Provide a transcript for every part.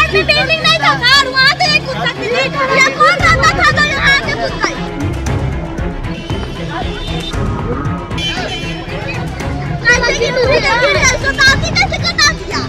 में बिल्डिंग नहीं था सर, वहाँ से नहीं कूद सकती थी। ये कौन रहता था जो यहाँ आके कूद गई? कैसे कटा दिया?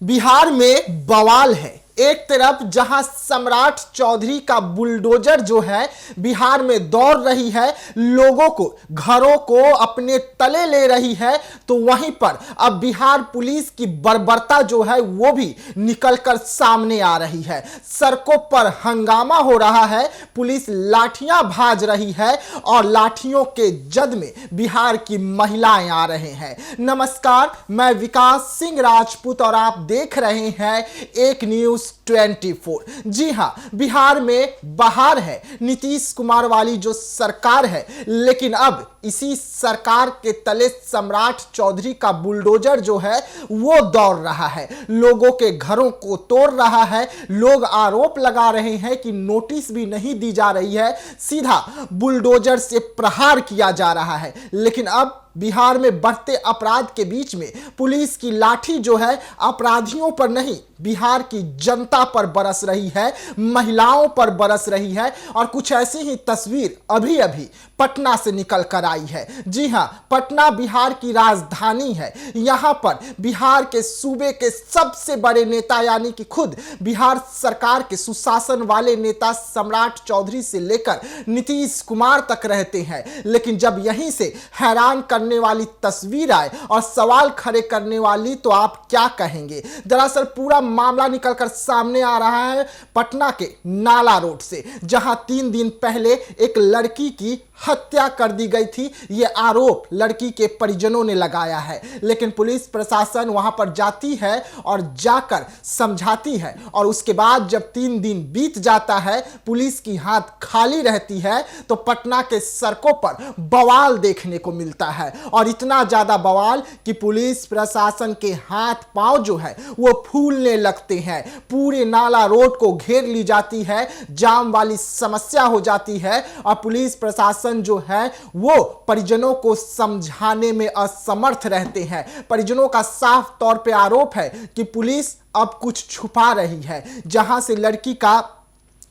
बिहार में बवाल है। एक तरफ जहां सम्राट चौधरी का बुलडोजर जो है बिहार में दौड़ रही है, लोगों को, घरों को अपने तले ले रही है, तो वहीं पर अब बिहार पुलिस की बर्बरता जो है वो भी निकलकर सामने आ रही है। सड़कों पर हंगामा हो रहा है, पुलिस लाठियां भाज रही है और लाठियों के जद में बिहार की महिलाएं आ रहे हैं। नमस्कार, मैं विकास सिंह राजपूत और आप देख रहे हैं एक न्यूज 24। जी हां, बिहार में बहार है नीतीश कुमार वाली जो सरकार है, लेकिन अब इसी सरकार के तले सम्राट चौधरी का बुलडोजर जो है वो दौड़ रहा है, लोगों के घरों को तोड़ रहा है। लोग आरोप लगा रहे हैं कि नोटिस भी नहीं दी जा रही है, सीधा बुलडोजर से प्रहार किया जा रहा है। लेकिन अब बिहार में बढ़ते अपराध के बीच में पुलिस की लाठी जो है अपराधियों पर नहीं, बिहार की जनता पर बरस रही है, महिलाओं पर बरस रही है। और कुछ ऐसी ही तस्वीर अभी अभी पटना से निकल कर आई है। जी हां, पटना बिहार की राजधानी है। यहां पर बिहार के सूबे के सबसे बड़े नेता यानी कि खुद बिहार सरकार के सुशासन वाले नेता सम्राट चौधरी से लेकर नीतीश कुमार तक रहते हैं। लेकिन जब यहीं से हैरान करने वाली तस्वीर आए और सवाल खड़े करने वाली, तो आप क्या कहेंगे? दरअसल पूरा मामला निकलकर सामने आ रहा है पटना के नाला रोड से, जहां 3 दिन पहले एक लड़की की हत्या कर दी गई थी। यह आरोप लड़की के परिजनों ने लगाया है। लेकिन पुलिस प्रशासन वहां पर जाती है और जाकर समझाती है, और उसके बाद जब 3 दिन बीत जाता है, पुलिस की हाथ खाली रहती है, तो पटना के सड़कों पर बवाल देखने को मिलता है। और इतना ज्यादा बवाल कि पुलिस प्रशासन के हाथ पांव जो है वो फूलने लगते हैं। पूरे नाला रोड को घेर ली जाती है, जाम वाली समस्या हो जाती है, और पुलिस प्रशासन जो है वो परिजनों को समझाने में असमर्थ रहते हैं। परिजनों का साफ तौर पे आरोप है कि पुलिस अब कुछ छुपा रही है। जहां से लड़की का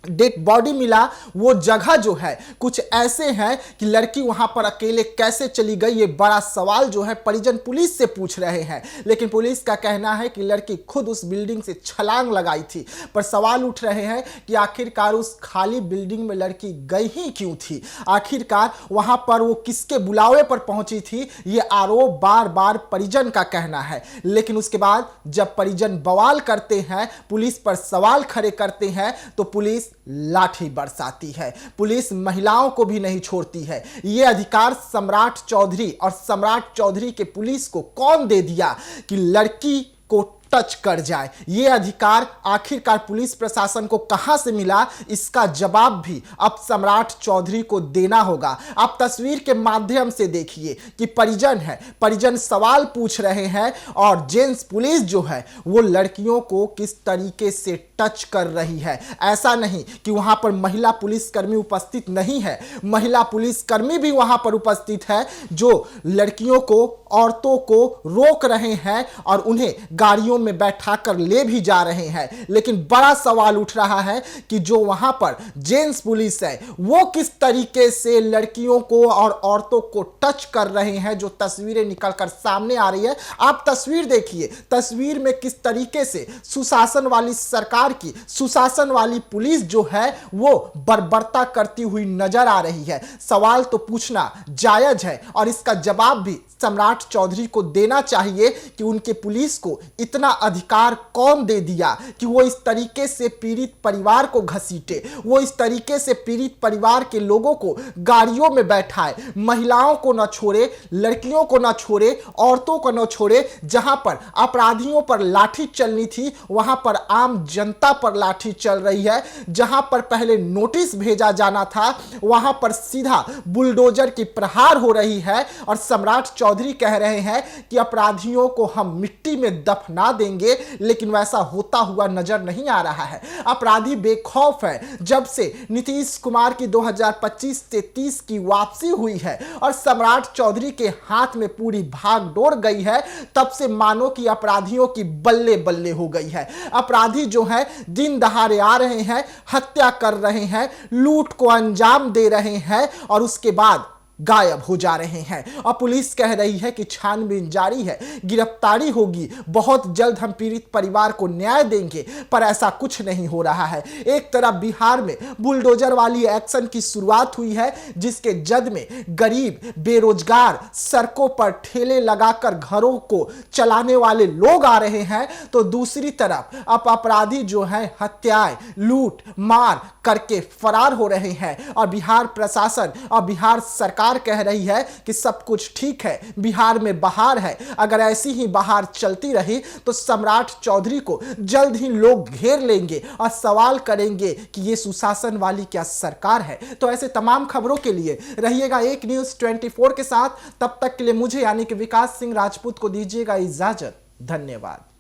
डेड बॉडी मिला, वो जगह जो है कुछ ऐसे हैं कि लड़की वहां पर अकेले कैसे चली गई, ये बड़ा सवाल जो है परिजन पुलिस से पूछ रहे हैं। लेकिन पुलिस का कहना है कि लड़की खुद उस बिल्डिंग से छलांग लगाई थी। पर सवाल उठ रहे हैं कि आखिरकार उस खाली बिल्डिंग में लड़की गई ही क्यों थी? आखिरकार वहां पर वो किसके बुलावे पर पहुंची थी? ये आरोप बार बार परिजन का कहना है। लेकिन उसके बाद जब परिजन बवाल करते हैं, पुलिस पर सवाल खड़े करते हैं, तो पुलिस लाठी बरसाती है। पुलिस महिलाओं को भी नहीं छोड़ती है। यह अधिकार सम्राट चौधरी और सम्राट चौधरी के पुलिस को कौन दे दिया कि लड़की को टच कर जाए? यह अधिकार आखिरकार पुलिस प्रशासन को कहां से मिला? इसका जवाब भी अब सम्राट चौधरी को देना होगा। आप तस्वीर के माध्यम से देखिए कि परिजन है, परिजन सवाल पूछ रहे हैं, और जेंट्स पुलिस जो है वो लड़कियों को किस तरीके से टच कर रही है। ऐसा नहीं कि वहां पर महिला पुलिसकर्मी उपस्थित नहीं है, महिला पुलिसकर्मी भी वहां पर उपस्थित है, जो लड़कियों को, औरतों को रोक रहे हैं और उन्हें गाड़ियों में बैठाकर ले भी जा रहे हैं। लेकिन बड़ा सवाल उठ रहा है कि जो वहां पर जेंट्स पुलिस है वो किस तरीके से लड़कियों को और औरतों को टच कर रहे हैं। जो तस्वीरें निकलकर सामने आ रही है, आप तस्वीर देखिए, तस्वीर में किस तरीके से सुशासन वाली सरकार की, सुशासन वाली पुलिस जो है वो बर्बरता करती हुई नजर आ रही है। सवाल तो पूछना जायज है, और इसका जवाब भी सम्राट चौधरी को देना चाहिए कि उनके पुलिस को इतना अधिकार कौन दे दिया कि वो इस तरीके से पीड़ित परिवार को घसीटे, वो इस तरीके से पीड़ित परिवार के लोगों को गाड़ियों में बैठाए, महिलाओं को न छोड़े, लड़कियों को न छोड़े, औरतों को न छोड़े। जहां पर अपराधियों पर लाठी चलनी थी, वहां पर आम जनता पर लाठी चल रही है। जहां पर पहले नोटिस भेजा जाना था, वहां पर सीधा बुलडोजर की प्रहार हो रही है। और सम्राट चौधरी कह रहे हैं कि अपराधियों को हम मिट्टी में दफना देंगे, लेकिन वैसा होता हुआ नजर नहीं आ रहा है। अपराधी बेखौफ है। जब से नीतीश कुमार की 2025-33 की वापसी हुई है और सम्राट चौधरी के हाथ में पूरी भागदौड़ गई है, तब से मानो कि अपराधियों की बल्ले बल्ले हो गई है। अपराधी जो है दिन दहाड़े आ रहे हैं, हत्या कर रहे हैं, लूट को अंजाम दे रहे हैं और उसके बाद गायब हो जा रहे हैं। और पुलिस कह रही है कि छानबीन जारी है, गिरफ्तारी होगी, बहुत जल्द हम पीड़ित परिवार को न्याय देंगे, पर ऐसा कुछ नहीं हो रहा है। एक तरफ बिहार में बुलडोजर वाली एक्शन की शुरुआत हुई है, जिसके जद में गरीब, बेरोजगार, सड़कों पर ठेले लगाकर घरों को चलाने वाले लोग आ रहे हैं, तो दूसरी तरफ अब अपराधी जो है हत्याएं, लूट मार करके फरार हो रहे हैं। और बिहार प्रशासन और बिहार सरकार कह रही है कि सब कुछ ठीक है, बिहार में बहार है। अगर ऐसी ही बहार चलती रही तो सम्राट चौधरी को जल्द ही लोग घेर लेंगे और सवाल करेंगे कि ये सुशासन वाली क्या सरकार है। तो ऐसे तमाम खबरों के लिए रहिएगा एक न्यूज़ 24 के साथ। तब तक के लिए मुझे यानी कि विकास सिंह राजपूत को दीजिएगा इजाजत। धन्यवाद।